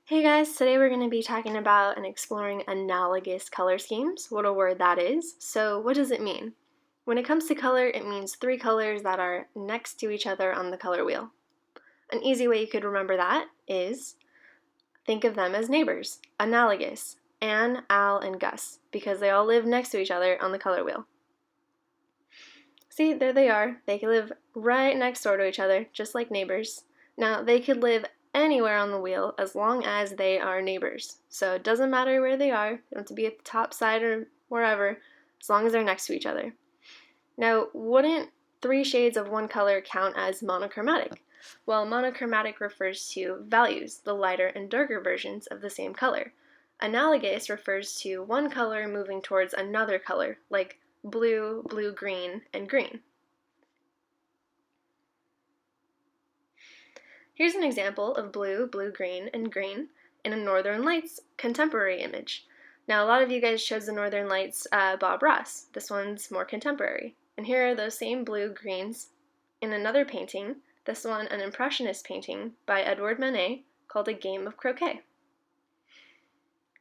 Hey guys, today we're going to be talking about and exploring analogous color schemes, what a word that is. So what does it mean? When it comes to color, it means three colors that are next to each other on the color wheel. An easy way you could remember that is think of them as neighbors, analogous, Anne, Al, and Gus, because they all live next to each other on the color wheel. See, there they are. They can live right next door to each other, just like neighbors. Now, they could live anywhere on the wheel as long as they are neighbors. So it doesn't matter where they are. They don't have to be at the top side or wherever, as long as they're next to each other. Now, wouldn't three shades of one color count as monochromatic? Well, monochromatic refers to values, the lighter and darker versions of the same color. Analogous refers to one color moving towards another color, like blue, blue-green, and green. Here's an example of blue, blue-green, and green in a Northern Lights contemporary image. Now, a lot of you guys chose the Northern Lights Bob Ross. This one's more contemporary. And here are those same blue-greens in another painting, this one an Impressionist painting by Edouard Manet called A Game of Croquet.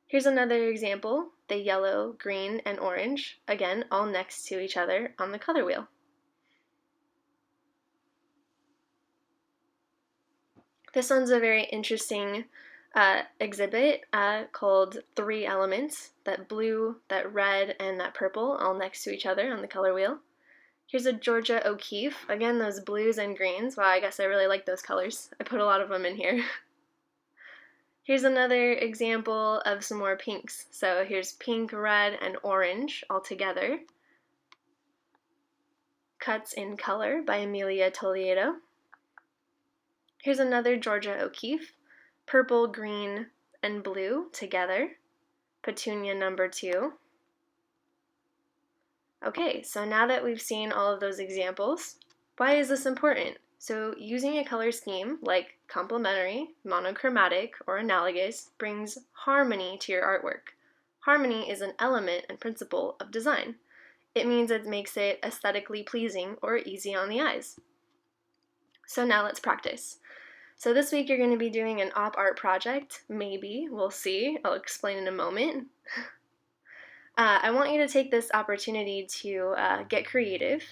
Here's another example, the yellow, green, and orange, again, all next to each other on the color wheel. This one's a very interesting exhibit called Three Elements, that blue, that red, and that purple all next to each other on the color wheel. Here's a Georgia O'Keeffe, again those blues and greens. Wow, I guess I really like those colors. I put a lot of them in here. Here's another example of some more pinks. So here's pink, red, and orange all together. Cuts in Color by Amelia Toledo. Here's another Georgia O'Keeffe, purple, green, and blue together, Petunia number 2. Okay, so now that we've seen all of those examples, why is this important? So using a color scheme like complementary, monochromatic, or analogous brings harmony to your artwork. Harmony is an element and principle of design. It means it makes it aesthetically pleasing or easy on the eyes. So now let's practice. So this week you're going to be doing an op art project, maybe, we'll see, I'll explain in a moment. I want you to take this opportunity to get creative.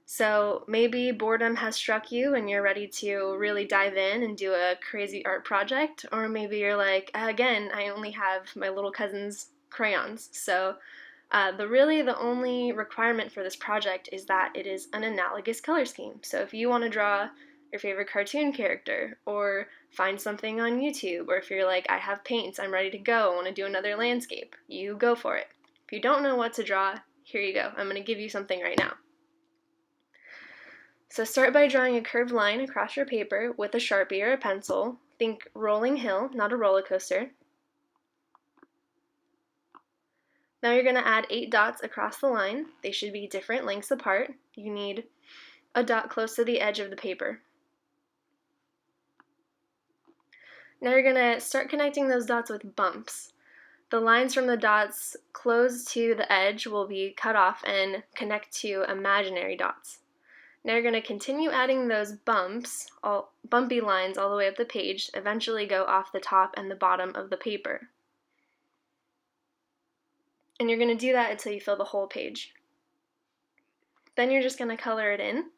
So maybe boredom has struck you and you're ready to really dive in and do a crazy art project, or maybe you're like, again, I only have my little cousin's crayons. So the only requirement for this project is that it is an analogous color scheme. So if you want to draw your favorite cartoon character, or find something on YouTube, or if you're like, I have paints, I'm ready to go, I want to do another landscape, you go for it. If you don't know what to draw, here you go. I'm going to give you something right now. So start by drawing a curved line across your paper with a Sharpie or a pencil. Think rolling hill, not a roller coaster. Now you're going to add 8 dots across the line. They should be different lengths apart. You need a dot close to the edge of the paper. Now you're going to start connecting those dots with bumps. The lines from the dots close to the edge will be cut off and connect to imaginary dots. Now you're going to continue adding those bumpy lines all the way up the page, eventually go off the top and the bottom of the paper. And you're going to do that until you fill the whole page. Then you're just going to color it in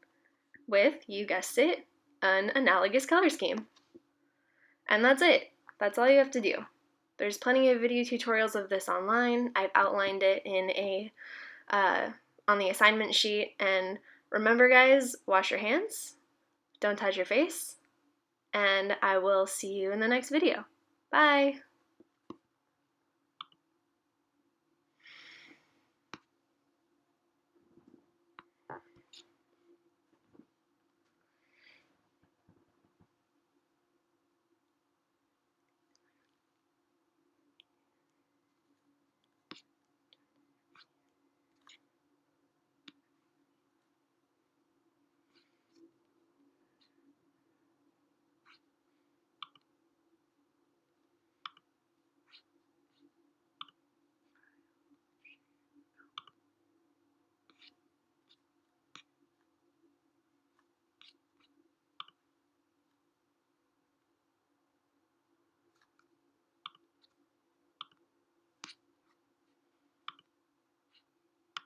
with, you guessed it, an analogous color scheme. And that's it. That's all you have to do. There's plenty of video tutorials of this online. I've outlined it in on the assignment sheet. And remember guys, wash your hands, don't touch your face, and I will see you in the next video. Bye!